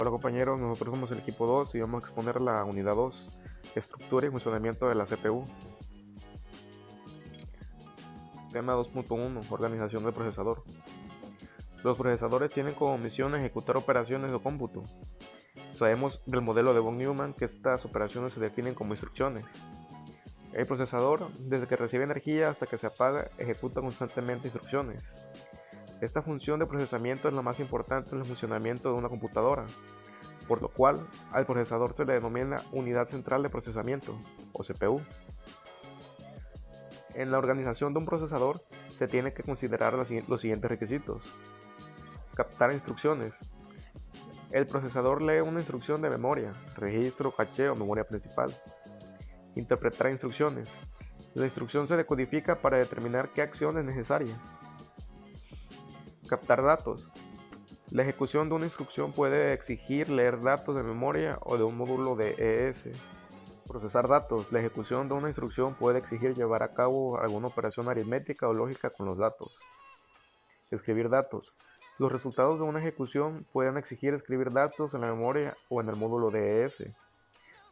Hola compañeros, nosotros somos el equipo 2 y vamos a exponer la unidad 2, estructura y funcionamiento de la CPU. Tema 2.1, organización del procesador. Los procesadores tienen como misión ejecutar operaciones de cómputo. Sabemos del modelo de von Neumann que estas operaciones se definen como instrucciones. El procesador, desde que recibe energía hasta que se apaga, ejecuta constantemente instrucciones. Esta función de procesamiento es la más importante en el funcionamiento de una computadora, por lo cual al procesador se le denomina unidad central de procesamiento, o CPU. En la organización de un procesador se tiene que considerar los siguientes requisitos. Captar instrucciones. El procesador lee una instrucción de memoria, registro, caché o memoria principal. Interpretar instrucciones. La instrucción se decodifica para determinar qué acción es necesaria. Captar datos. La ejecución de una instrucción puede exigir leer datos de memoria o de un módulo de ES. Procesar datos. La ejecución de una instrucción puede exigir llevar a cabo alguna operación aritmética o lógica con los datos. Escribir datos. Los resultados de una ejecución pueden exigir escribir datos en la memoria o en el módulo de ES.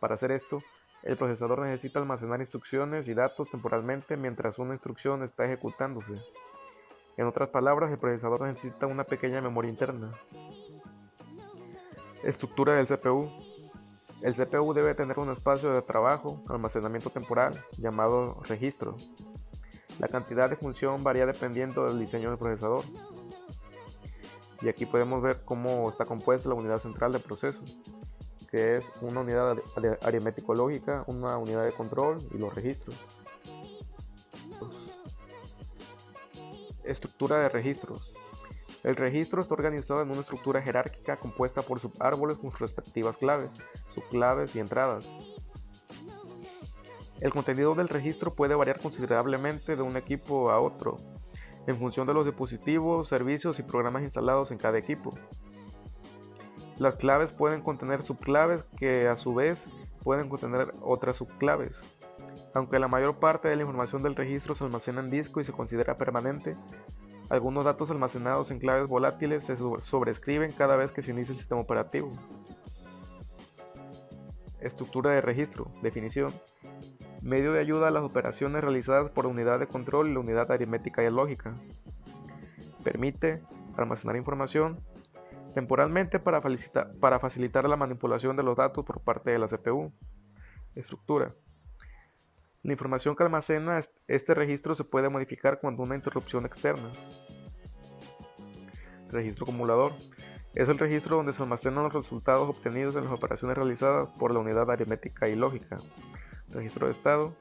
Para hacer esto, el procesador necesita almacenar instrucciones y datos temporalmente mientras una instrucción está ejecutándose. En otras palabras, el procesador necesita una pequeña memoria interna. Estructura del CPU. El CPU debe tener un espacio de trabajo, almacenamiento temporal, llamado registro. La cantidad de función varía dependiendo del diseño del procesador. Y aquí podemos ver cómo está compuesta la unidad central de proceso, que es una unidad aritmético-lógica, una unidad de control y los registros. Estructura de registros. El registro está organizado en una estructura jerárquica compuesta por subárboles con sus respectivas claves, subclaves y entradas. El contenido del registro puede variar considerablemente de un equipo a otro, en función de los dispositivos, servicios y programas instalados en cada equipo. Las claves pueden contener subclaves que a su vez pueden contener otras subclaves. Aunque la mayor parte de la información del registro se almacena en disco y se considera permanente, algunos datos almacenados en claves volátiles se sobrescriben cada vez que se inicia el sistema operativo. Estructura de registro. Definición. Medio de ayuda a las operaciones realizadas por la unidad de control y la unidad aritmética y lógica. Permite almacenar información temporalmente para facilitar la manipulación de los datos por parte de la CPU. Estructura. La información que almacena este registro se puede modificar cuando una interrupción externa. Registro acumulador. Es el registro donde se almacenan los resultados obtenidos en las operaciones realizadas por la unidad aritmética y lógica. Registro de estado.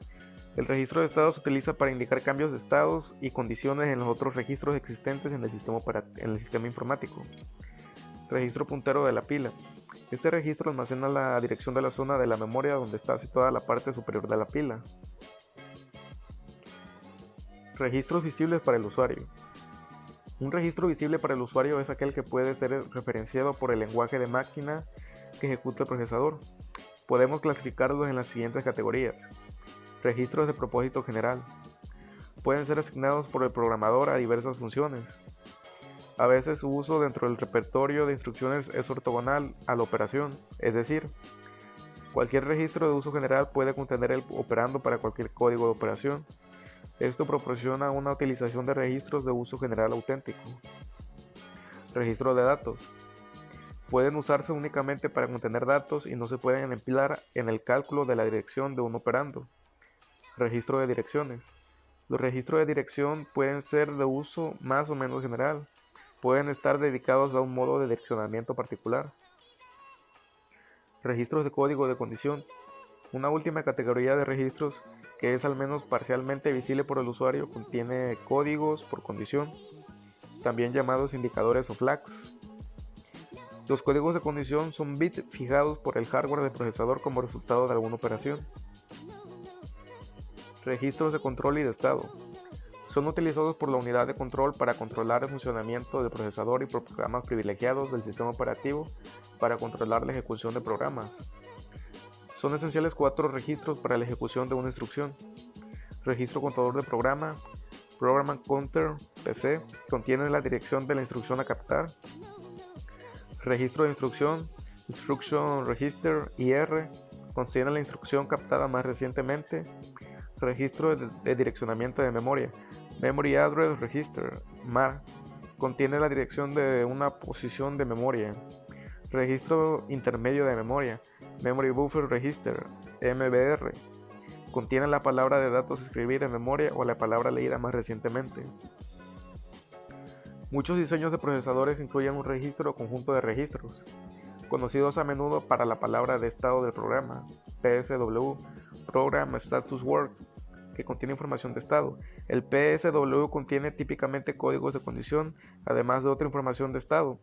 El registro de estado se utiliza para indicar cambios de estados y condiciones en los otros registros existentes en el sistema informático. Registro puntero de la pila. Este registro almacena la dirección de la zona de la memoria donde está situada la parte superior de la pila. Registros visibles para el usuario. Un registro visible para el usuario es aquel que puede ser referenciado por el lenguaje de máquina que ejecuta el procesador. Podemos clasificarlos en las siguientes categorías. Registros de propósito general. Pueden ser asignados por el programador a diversas funciones. A veces su uso dentro del repertorio de instrucciones es ortogonal a la operación, es decir, cualquier registro de uso general puede contener el operando para cualquier código de operación. Esto proporciona una utilización de registros de uso general auténtico. Registro de datos. Pueden usarse únicamente para contener datos y no se pueden emplear en el cálculo de la dirección de un operando. Registro de direcciones. Los registros de dirección pueden ser de uso más o menos general. Pueden estar dedicados a un modo de direccionamiento particular. Registros de código de condición. Una última categoría de registros que es al menos parcialmente visible por el usuario contiene códigos por condición, también llamados indicadores o flags. Los códigos de condición son bits fijados por el hardware del procesador como resultado de alguna operación. Registros de control y de estado. Son utilizados por la unidad de control para controlar el funcionamiento del procesador y por programas privilegiados del sistema operativo para controlar la ejecución de programas. Son esenciales 4 registros para la ejecución de una instrucción. Registro contador de programa, Program Counter PC, contiene la dirección de la instrucción a captar. Registro de instrucción, Instruction Register IR contiene la instrucción captada más recientemente. Registro de direccionamiento de memoria. Memory Address Register MAR contiene la dirección de una posición de memoria. Registro intermedio de memoria. Memory Buffer Register MBR contiene la palabra de datos a escribir en memoria o la palabra leída más recientemente. Muchos diseños de procesadores incluyen un registro o conjunto de registros, conocidos a menudo para la palabra de estado del programa, PSW, Program Status Word, que contiene información de estado. El PSW contiene típicamente códigos de condición, además de otra información de estado.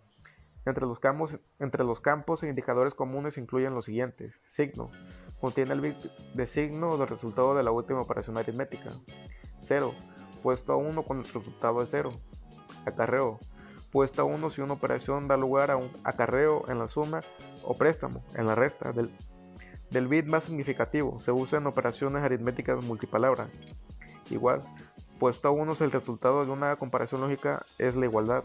Entre los campos e indicadores comunes incluyen los siguientes. Signo. Contiene el bit de signo o del resultado de la última operación aritmética. 0. Puesto a 1 cuando el resultado es 0. Acarreo. Puesto a 1 si una operación da lugar a un acarreo en la suma o préstamo en la resta del bit más significativo. Se usa en operaciones aritméticas multipalabra. Igual. Puesto a 1 si el resultado de una comparación lógica es la igualdad.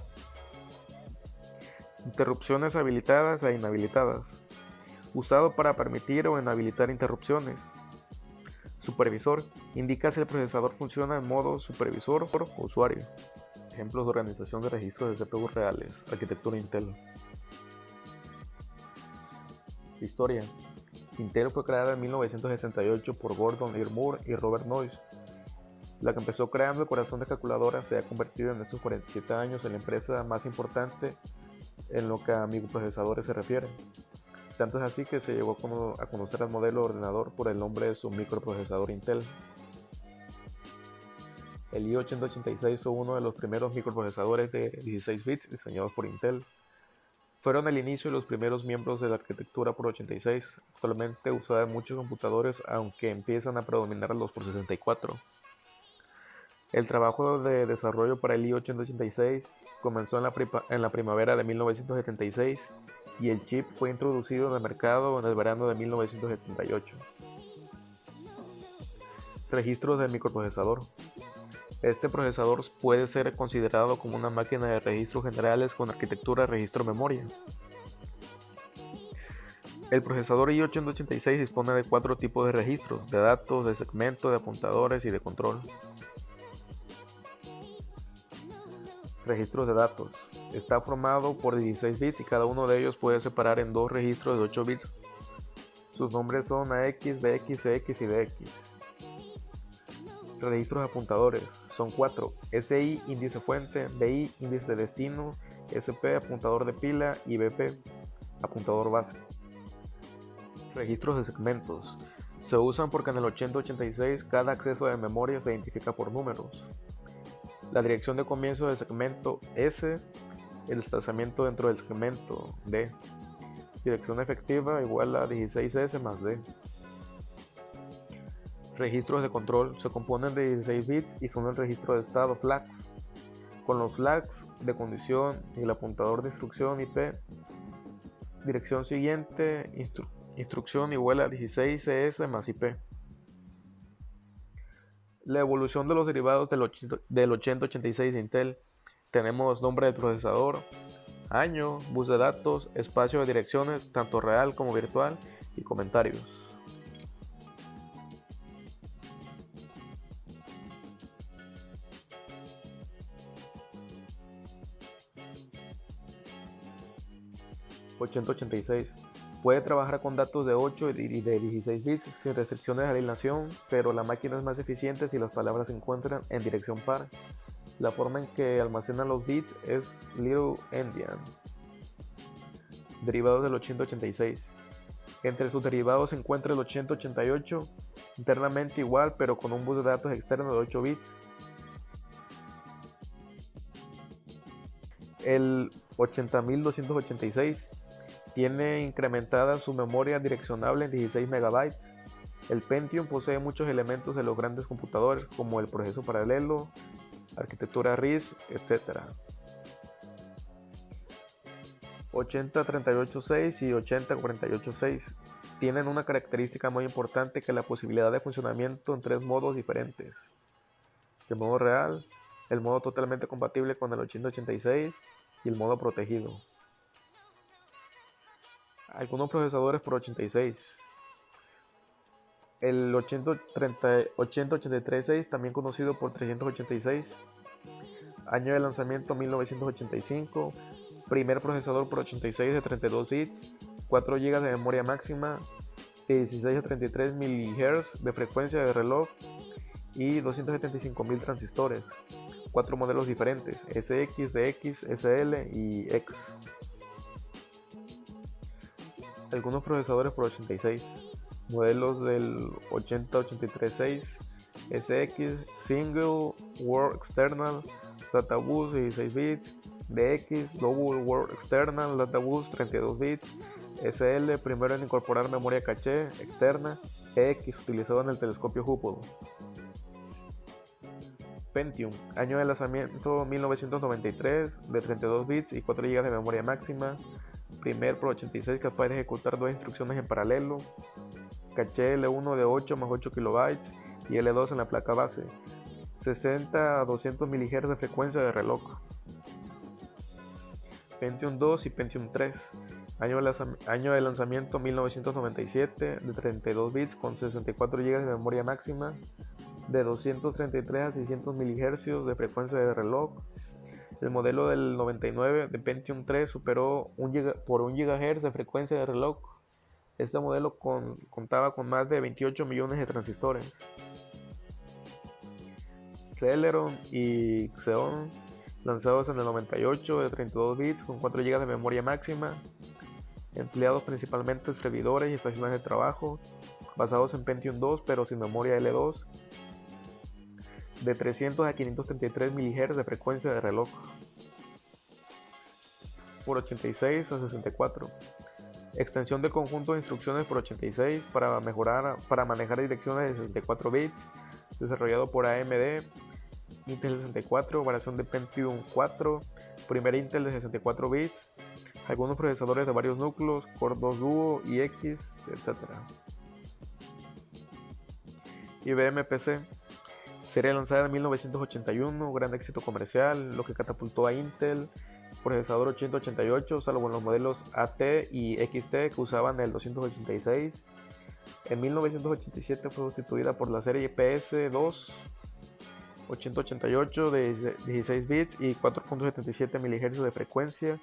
Interrupciones habilitadas e inhabilitadas. Usado para permitir o inhabilitar interrupciones. Supervisor. Indica si el procesador funciona en modo supervisor o usuario. Ejemplos de organización de registros de CPU reales. Arquitectura Intel. Historia. Intel fue creada en 1968 por Gordon R. Moore y Robert Noyce. La que empezó creando el corazón de calculadoras se ha convertido en estos 47 años en la empresa más importante en lo que a microprocesadores se refiere. Tanto es así que se llegó a conocer al modelo de ordenador por el nombre de su microprocesador Intel. El i-8086 fue uno de los primeros microprocesadores de 16 bits diseñados por Intel. Fueron al inicio los primeros miembros de la arquitectura por 86, actualmente usada en muchos computadores, aunque empiezan a predominar los por 64. El trabajo de desarrollo para el i-8086 comenzó en la primavera de 1976 y el chip fue introducido en el mercado en el verano de 1978. Registros del microprocesador. Este procesador puede ser considerado como una máquina de registros generales con arquitectura registro-memoria. El procesador i-8086 dispone de 4 tipos de registros: de datos, de segmento, de apuntadores y de control. Registros de datos. Está formado por 16 bits y cada uno de ellos puede separar en 2 registros de 8 bits. Sus nombres son AX, BX, CX y DX. Registros de apuntadores. Son 4: SI, índice fuente; BI, índice de destino; SP, apuntador de pila; y BP, apuntador base. Registros de segmentos. Se usan porque en el 8086 cada acceso de memoria se identifica por números. La dirección de comienzo del segmento S, el desplazamiento dentro del segmento D. Dirección efectiva igual a 16S más D. Registros de control. Se componen de 16 bits y son el registro de estado flags, con los flags de condición y el apuntador de instrucción IP. Dirección siguiente, instrucción igual a 16CS más IP. La evolución de los derivados del 8086 de Intel. Tenemos nombre del procesador, año, bus de datos, espacio de direcciones, tanto real como virtual, y comentarios. .8086 puede trabajar con datos de 8 y de 16 bits sin restricciones de alineación, pero la máquina es más eficiente si las palabras se encuentran en dirección par. La forma en que almacenan los bits es Little Endian. Derivados del 8086. Entre sus derivados se encuentra el 8088, internamente igual pero con un bus de datos externo de 8 bits. El 80286 tiene incrementada su memoria direccionable en 16 MB. El Pentium posee muchos elementos de los grandes computadores como el proceso paralelo, arquitectura RISC, etc. 80386 y 80486 tienen una característica muy importante, que es la posibilidad de funcionamiento en 3 modos diferentes: el modo real, el modo totalmente compatible con el 8086 y el modo protegido. Algunos procesadores por 86. El 803.6, también conocido por 386. Año de lanzamiento 1985. Primer procesador por 86 de 32 bits. 4 GB de memoria máxima. 16 a 33 MHz de frecuencia de reloj. Y 275.000 transistores. 4 modelos diferentes: SX, DX, SL y X. Algunos procesadores por 86. Modelos del 8083.6, SX, Single World External, Data Bus 16 bits, DX, Double World External, Data Bus 32 bits, SL, primero en incorporar memoria caché externa, X, utilizado en el telescopio Hubble. Pentium, año de lanzamiento 1993, de 32 bits y 4 GB de memoria máxima, primer por 86 capaz de ejecutar 2 instrucciones en paralelo, caché L1 de 8 más 8 KB y L2 en la placa base, 60 a 200 MHz de frecuencia de reloj. Pentium 2 y Pentium 3, año de lanzamiento 1997, de 32 bits con 64 GB de memoria máxima, de 233 a 600 MHz de frecuencia de reloj. El modelo del 99 de Pentium 3 superó por 1 GHz de frecuencia de reloj. Este modelo contaba con más de 28 millones de transistores. Celeron y Xeon, lanzados en el 98, de 32 bits con 4 GB de memoria máxima, empleados principalmente en servidores y estaciones de trabajo, basados en Pentium 2 pero sin memoria L2, de 300 a 533 MHz de frecuencia de reloj, por 86 a 64. Extensión del conjunto de instrucciones por 86 para manejar direcciones de 64 bits, desarrollado por AMD, Intel 64, variación de Pentium 4, primer Intel de 64 bits, algunos procesadores de varios núcleos, Core 2 Duo y X, etc. IBM PC, serie lanzada en 1981, gran éxito comercial, lo que catapultó a Intel. Procesador 8088, salvo en los modelos AT y XT que usaban el 286. En 1987 fue sustituida por la serie PS2 8088 de 16 bits y 4.77 MHz de frecuencia,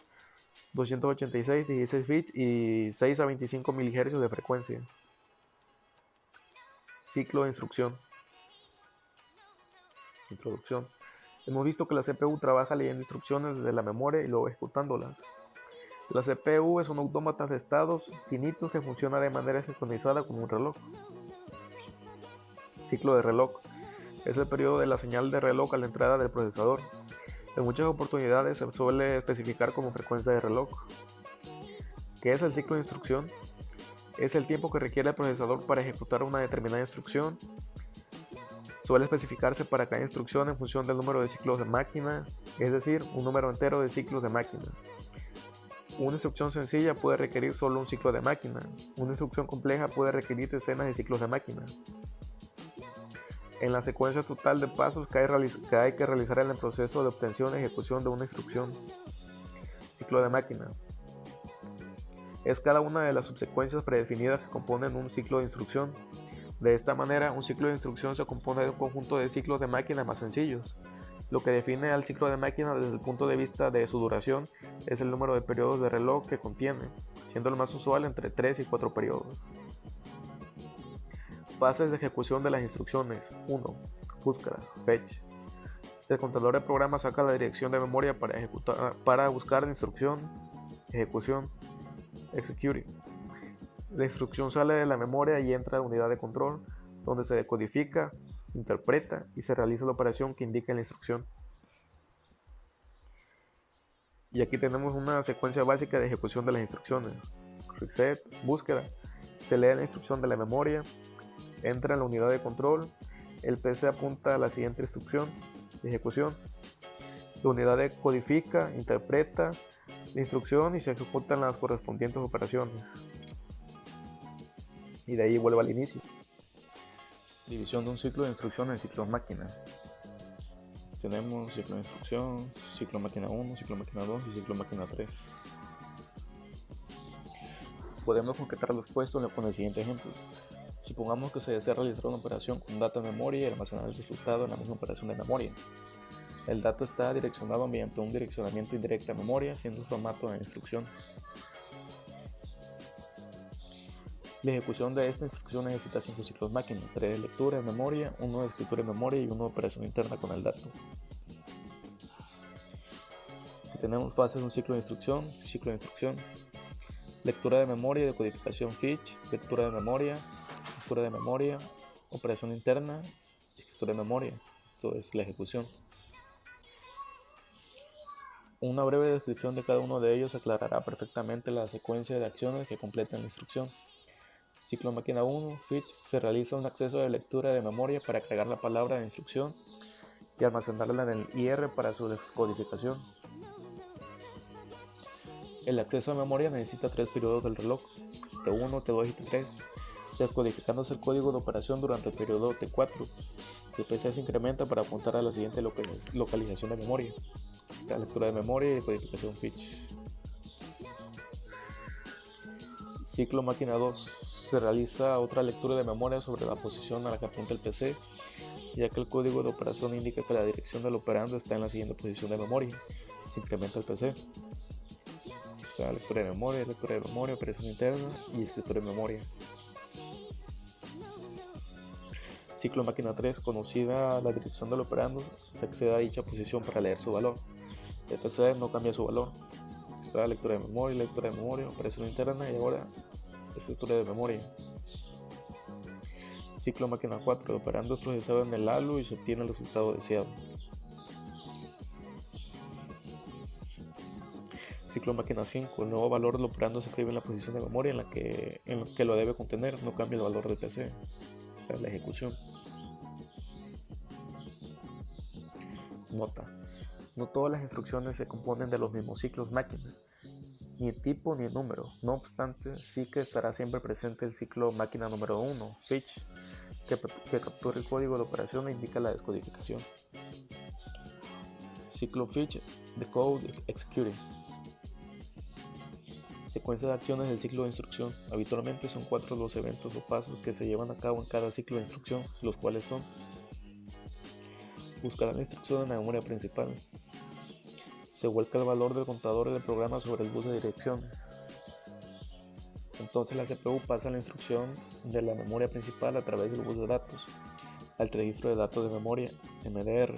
286 de 16 bits y 6 a 25 MHz de frecuencia. Ciclo de instrucción. Introducción. Hemos visto que la CPU trabaja leyendo instrucciones desde la memoria y luego ejecutándolas. La CPU es un autómata de estados finitos que funciona de manera sincronizada como un reloj. Ciclo de reloj. Es el periodo de la señal de reloj a la entrada del procesador. En muchas oportunidades se suele especificar como frecuencia de reloj. ¿Qué es el ciclo de instrucción? Es el tiempo que requiere el procesador para ejecutar una determinada instrucción. Suele especificarse para cada instrucción en función del número de ciclos de máquina, es decir, un número entero de ciclos de máquina. Una instrucción sencilla puede requerir solo un ciclo de máquina. Una instrucción compleja puede requerir decenas de ciclos de máquina. En la secuencia total de pasos que hay que realizar en el proceso de obtención y ejecución de una instrucción. Ciclo de máquina. Es cada una de las subsecuencias predefinidas que componen un ciclo de instrucción. De esta manera, un ciclo de instrucción se compone de un conjunto de ciclos de máquina más sencillos. Lo que define al ciclo de máquina desde el punto de vista de su duración es el número de periodos de reloj que contiene, siendo el más usual entre 3 y 4 periodos. Fases de ejecución de las instrucciones. 1. Búsqueda, fetch. El contador de programa saca la dirección de memoria para buscar la instrucción. Ejecución, executing. La instrucción sale de la memoria y entra a la unidad de control, donde se decodifica, interpreta y se realiza la operación que indica la instrucción. Y aquí tenemos una secuencia básica de ejecución de las instrucciones. Reset, búsqueda. Se lee la instrucción de la memoria, entra en la unidad de control, el PC apunta a la siguiente instrucción, ejecución. La unidad decodifica, interpreta la instrucción y se ejecutan las correspondientes operaciones. Y de ahí vuelve al inicio. División de un ciclo de instrucción en ciclos máquina. Tenemos ciclo de instrucción, ciclo máquina 1, ciclo máquina 2 y ciclo máquina 3. Podemos concretar lo expuesto con el siguiente ejemplo. Supongamos que se desea realizar una operación con dato en memoria y almacenar el resultado en la misma operación de memoria. El dato está direccionado mediante un direccionamiento indirecto a memoria, siendo el formato de la instrucción. La ejecución de esta instrucción necesita 5 ciclos máquina, 3 de lectura en memoria, 1 de escritura en memoria y 1 de operación interna con el dato. Tenemos fases de un ciclo de instrucción, lectura de memoria y decodificación fetch, lectura de memoria, operación interna, escritura de memoria. Esto es la ejecución. Una breve descripción de cada uno de ellos aclarará perfectamente la secuencia de acciones que completan la instrucción. Ciclo máquina 1, fetch, se realiza un acceso de lectura de memoria para agregar la palabra de instrucción y almacenarla en el IR para su descodificación. El acceso a memoria necesita 3 periodos del reloj, T1, T2 y T3, descodificándose el código de operación durante el periodo T4. El PC se incrementa para apuntar a la siguiente localización de memoria. Esta lectura de memoria y decodificación fetch. Ciclo máquina 2. Se realiza otra lectura de memoria sobre la posición a la que apunta el PC, ya que el código de operación indica que la dirección del operando está en la siguiente posición de memoria. Se incrementa el PC. Está lectura de memoria, operación interna y escritura de memoria. Ciclo máquina 3. Conocida la dirección del operando, se accede a dicha posición para leer su valor. El PC no cambia su valor. Está lectura de memoria, operación interna y ahora escritura de memoria. Ciclo máquina 4. El operando es procesado en el ALU y se obtiene el resultado deseado. Ciclo máquina 5. El nuevo valor del operando se escribe en la posición de memoria en la que lo debe contener, no cambia el valor del PC. Esta es la ejecución. Nota: no todas las instrucciones se componen de los mismos ciclos máquina, ni en tipo ni en número. No obstante, sí que estará siempre presente el ciclo máquina número 1, fetch, que captura el código de operación e indica la descodificación. Ciclo fetch, decode, execute. Secuencia de acciones del ciclo de instrucción. Habitualmente son 4 los eventos o pasos que se llevan a cabo en cada ciclo de instrucción, los cuales son: buscar la instrucción en la memoria principal. Se vuelca el valor del contador del programa sobre el bus de direcciones. Entonces la CPU pasa la instrucción de la memoria principal a través del bus de datos al registro de datos de memoria, MDR.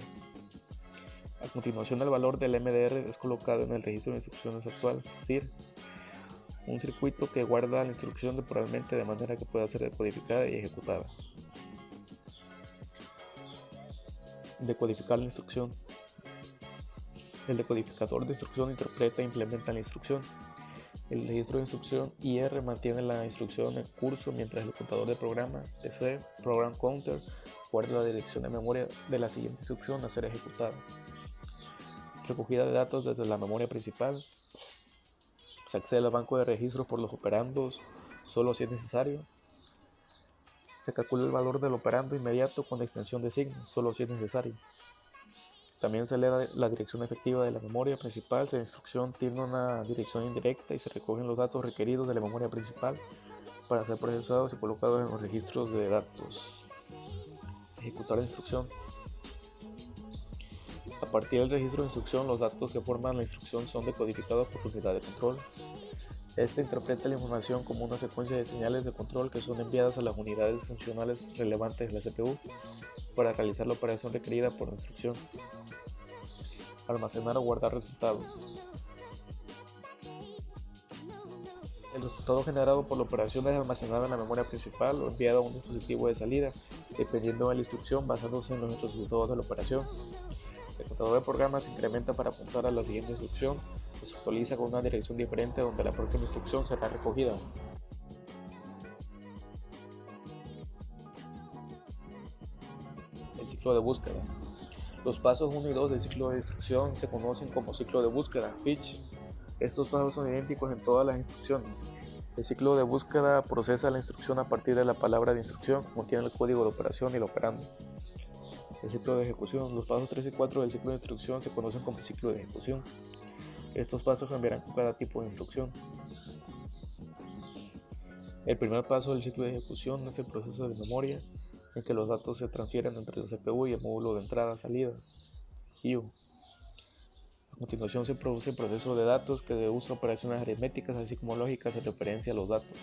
A continuación, el valor del MDR es colocado en el registro de instrucciones actual, CIR, un circuito que guarda la instrucción temporalmente de manera que pueda ser decodificada y ejecutada. Decodificar la instrucción. El decodificador de instrucción interpreta e implementa la instrucción. El registro de instrucción IR mantiene la instrucción en curso mientras el contador de programa, TC, Program Counter, guarda la dirección de memoria de la siguiente instrucción a ser ejecutada. Recogida de datos desde la memoria principal. Se accede al banco de registros por los operandos solo si es necesario. Se calcula el valor del operando inmediato con la extensión de signo, solo si es necesario. También se lee la dirección efectiva de la memoria principal. Si la instrucción tiene una dirección indirecta y se recogen los datos requeridos de la memoria principal para ser procesados y colocados en los registros de datos. Ejecutar la instrucción. A partir del registro de instrucción, los datos que forman la instrucción son decodificados por la unidad de control. Este interpreta la información como una secuencia de señales de control que son enviadas a las unidades funcionales relevantes de la CPU para realizar la operación requerida por la instrucción. Almacenar o guardar resultados. El resultado generado por la operación es almacenado en la memoria principal o enviado a un dispositivo de salida, dependiendo de la instrucción basándose en los resultados de la operación. El contador de programa se incrementa para apuntar a la siguiente instrucción, que se actualiza con una dirección diferente donde la próxima instrucción será recogida. El ciclo de búsqueda. Los pasos 1 y 2 del ciclo de instrucción se conocen como ciclo de búsqueda, fetch. Estos pasos son idénticos en todas las instrucciones. El ciclo de búsqueda procesa la instrucción a partir de la palabra de instrucción, contiene el código de operación y el operando. El ciclo de ejecución. Los pasos 3 y 4 del ciclo de instrucción se conocen como ciclo de ejecución. Estos pasos cambiarán con cada tipo de instrucción. El primer paso del ciclo de ejecución es el proceso de memoria, en que los datos se transfieren entre la CPU y el módulo de entrada-salida, IO. A continuación se produce el proceso de datos, que usa operaciones aritméticas así como lógicas en referencia a los datos.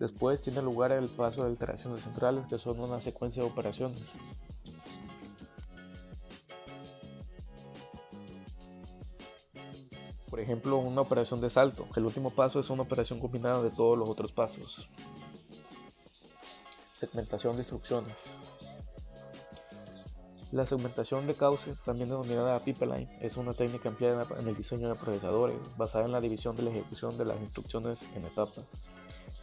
Después tiene lugar el paso de iteraciones centrales, que son una secuencia de operaciones. Por ejemplo, una operación de salto. El último paso es una operación combinada de todos los otros pasos. Segmentación de instrucciones. La segmentación de cauce, también denominada pipeline, es una técnica empleada en el diseño de procesadores, basada en la división de la ejecución de las instrucciones en etapas,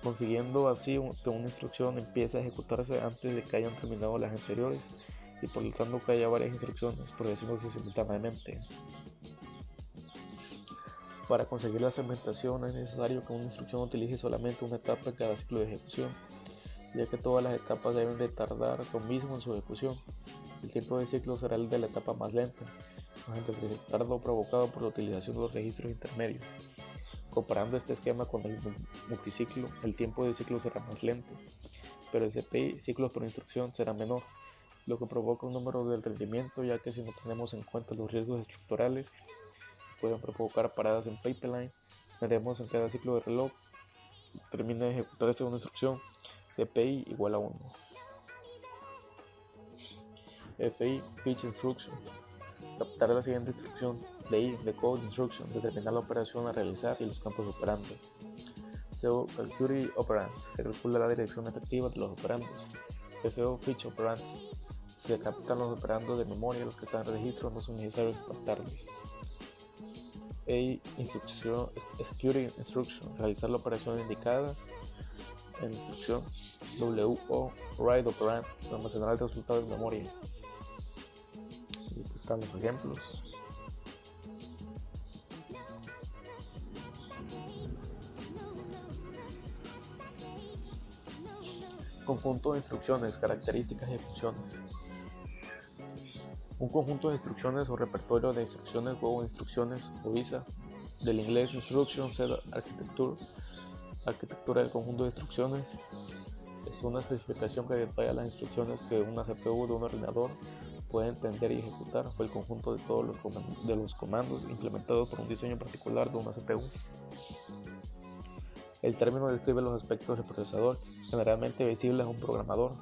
consiguiendo así que una instrucción empiece a ejecutarse antes de que hayan terminado las anteriores y por lo tanto que haya varias instrucciones produciéndose simultáneamente. Para conseguir la segmentación es necesario que una instrucción utilice solamente una etapa en cada ciclo de ejecución, ya que todas las etapas deben de tardar lo mismo en su ejecución. El tiempo de ciclo será el de la etapa más lenta, mediante el retardo provocado por la utilización de los registros intermedios. Comparando este esquema con el multiciclo, el tiempo de ciclo será más lento, pero el CPI, ciclos por instrucción, será menor, lo que provoca un número del rendimiento, ya que si no tenemos en cuenta los riesgos estructurales que pueden provocar paradas en pipeline, veremos en cada ciclo de reloj termina de ejecutarse una instrucción, CPI igual a 1. FI, Fetch Instruction. Captar la siguiente instrucción. DI, Decode Instruction. Determinar la operación a realizar y los campos operandos. CO, Calculate Operands. Se calcula la dirección efectiva de los operandos. FO, Fetch Operands. Se captan los operandos de memoria, los que están en registro no son necesarios captarlos. Instrucción, Execute Instruction. Realizar la operación indicada en instrucción. WO, Write Operand. Almacenar el resultado en memoria. Están los ejemplos. Conjunto de instrucciones, características y funciones. Un conjunto de instrucciones o repertorio de instrucciones o instrucciones o ISA, del inglés Instruction Set Architecture, arquitectura del conjunto de instrucciones, es una especificación que detalla las instrucciones que una CPU de un ordenador puede entender y ejecutar, o el conjunto de todos los comandos implementados por un diseño particular de una CPU. El término describe los aspectos del procesador, generalmente visibles a un programador,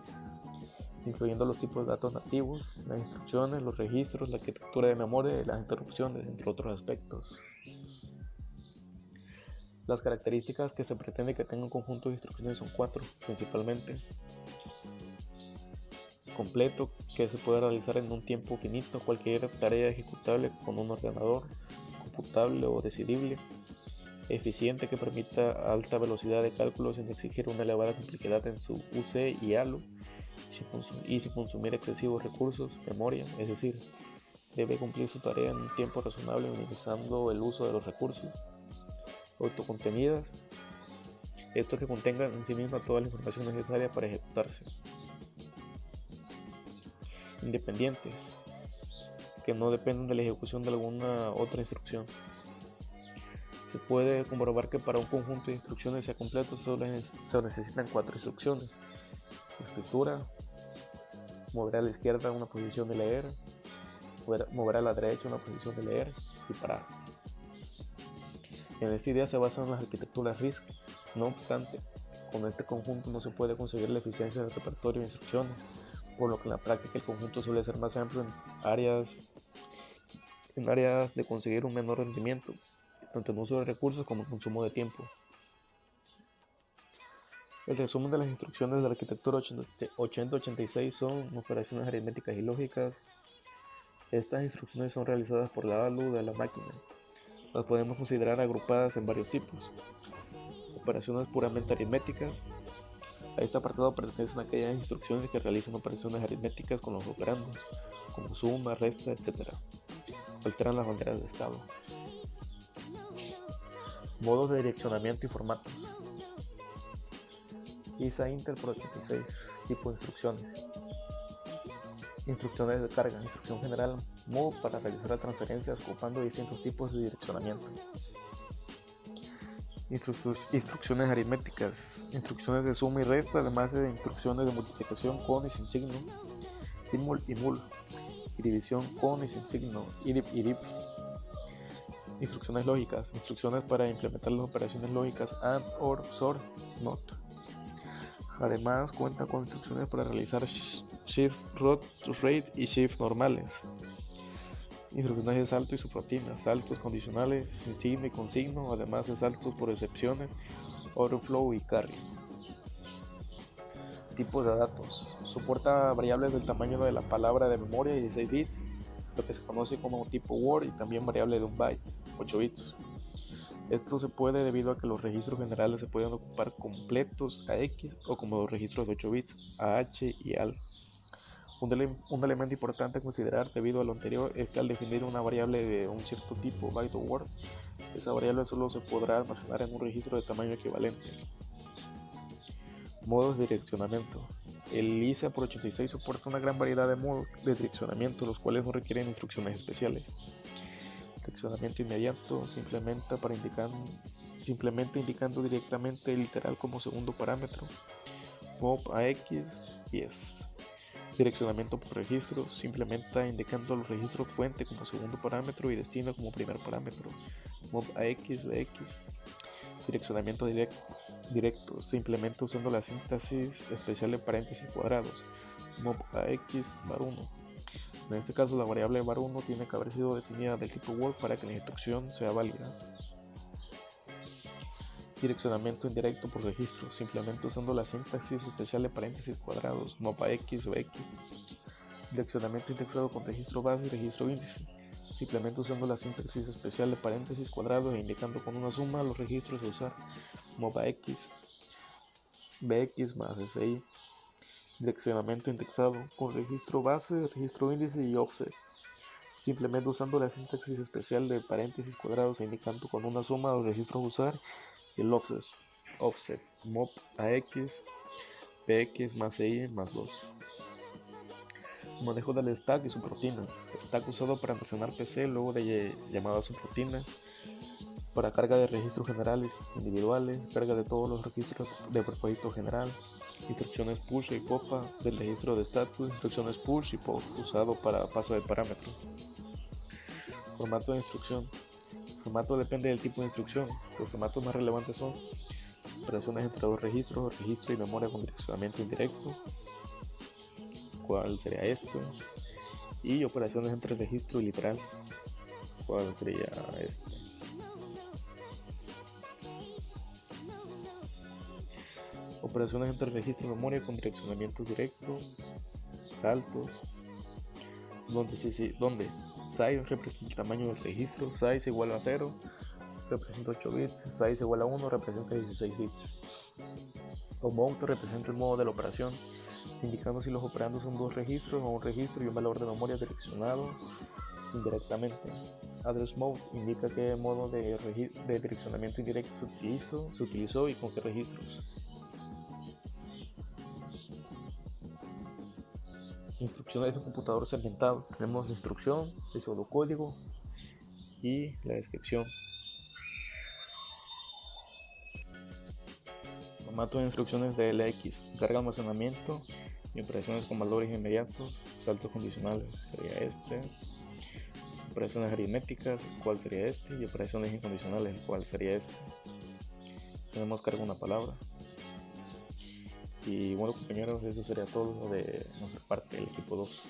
incluyendo los tipos de datos nativos, las instrucciones, los registros, la arquitectura de memoria y las interrupciones, entre otros aspectos. Las características que se pretende que tenga un conjunto de instrucciones son 4, principalmente. Completo, que se puede realizar en un tiempo finito cualquier tarea ejecutable con un ordenador, computable o decidible. Eficiente, que permita alta velocidad de cálculo sin exigir una elevada complejidad en su UC y ALU y sin consumir excesivos recursos, memoria, es decir, debe cumplir su tarea en un tiempo razonable minimizando el uso de los recursos. Autocontenidas, esto que contengan en sí misma toda la información necesaria para ejecutarse. Independientes, que no dependen de la ejecución de alguna otra instrucción. Se puede comprobar que para un conjunto de instrucciones sea completo solo se necesitan 4 instrucciones: escritura, mover a la izquierda una posición de leer, mover a la derecha una posición de leer y parar. En esta idea se basan las arquitecturas RISC. No obstante, con este conjunto no se puede conseguir la eficiencia del repertorio de instrucciones, por lo que en la práctica el conjunto suele ser más amplio en áreas de conseguir un menor rendimiento, tanto en uso de recursos como en consumo de tiempo. El resumen de las instrucciones de la arquitectura 8086 son operaciones aritméticas y lógicas. Estas instrucciones son realizadas por la ALU de la máquina. Las podemos considerar agrupadas en varios tipos. Operaciones puramente aritméticas. A este apartado pertenecen aquellas instrucciones que realizan operaciones aritméticas con los operandos, como suma, resta, etc. Alteran las banderas de estado. Modos de direccionamiento y formatos. ISA Intel por 86. Tipo de instrucciones. Instrucciones de carga. Instrucción general MOV para realizar transferencias ocupando distintos tipos de direccionamiento. Instrucciones aritméticas, instrucciones de suma y resta, además de instrucciones de multiplicación con y sin signo, simul y mul, y división con y sin signo, irip y dip. Instrucciones lógicas, instrucciones para implementar las operaciones lógicas AND, OR, SOR, NOT. Además cuenta con instrucciones para realizar shift rate y shift normales. Instrucciones de salto y subroutinas, saltos condicionales sin signo y con signo, además de saltos por excepciones, overflow y carry. Tipos de datos. Soporta variables del tamaño de la palabra de memoria y 16 bits, lo que se conoce como tipo Word, y también variable de un byte, 8 bits. Esto se puede debido a que los registros generales se pueden ocupar completos a X o como los registros de 8 bits a H y AL. Un elemento importante a considerar debido a lo anterior es que al definir una variable de un cierto tipo, byte o word, esa variable solo se podrá almacenar en un registro de tamaño equivalente. Modos de direccionamiento. El ISA por 86 soporta una gran variedad de modos de direccionamiento, los cuales no requieren instrucciones especiales. Direccionamiento inmediato simplemente indicando directamente el literal como segundo parámetro. Mov a X y S. Direccionamiento por registro se implementa indicando los registros fuente como segundo parámetro y destino como primer parámetro. Mov a X o X. Direccionamiento directo se implementa usando la sintaxis especial de paréntesis cuadrados. Mov a X var1. En este caso la variable var1 tiene que haber sido definida del tipo Word para que la instrucción sea válida. Direccionamiento indirecto por registro, simplemente usando la sintaxis especial de paréntesis cuadrados, mov a X o X. Direccionamiento indexado con registro base y registro índice, simplemente usando la sintaxis especial de paréntesis cuadrados e indicando con una suma los registros a usar, mov a X, bx más SI. Direccionamiento indexado con registro base, registro índice y offset, simplemente usando la sintaxis especial de paréntesis cuadrados e indicando con una suma los registros a usar, y el offset, mov a X, bx más y más 2. Manejo del stack y subrutinas. Stack usado para almacenar PC luego de llamadas subrutinas, para carga de registros generales individuales, carga de todos los registros de propósito general, instrucciones push y popa del registro de status, instrucciones push y pop usado para paso de parámetros. Formato de instrucción. El formato depende del tipo de instrucción. Los formatos más relevantes son operaciones entre dos registros, registro y memoria con direccionamiento indirecto, ¿cuál sería esto? Y operaciones entre registro y literal, ¿cuál sería esto? Operaciones entre registro y memoria con direccionamiento directo, saltos, donde size representa el tamaño del registro, size igual a 0 representa 8 bits, size igual a 1 representa 16 bits. O mode representa el modo de la operación, indicando si los operandos son dos registros o un registro y un valor de memoria direccionado indirectamente. Address mode indica qué modo de direccionamiento indirecto se utilizó y con qué registros. Instrucciones de computador segmentado. Tenemos la instrucción, el pseudocódigo y la descripción. Formato de instrucciones de LX, carga, almacenamiento y operaciones con valores inmediatos, saltos condicionales, sería este. Operaciones aritméticas, ¿cuál sería este? Y operaciones incondicionales, ¿cuál sería este? Tenemos carga una palabra. Y bueno, compañeros, eso sería todo de nuestra parte del equipo 2.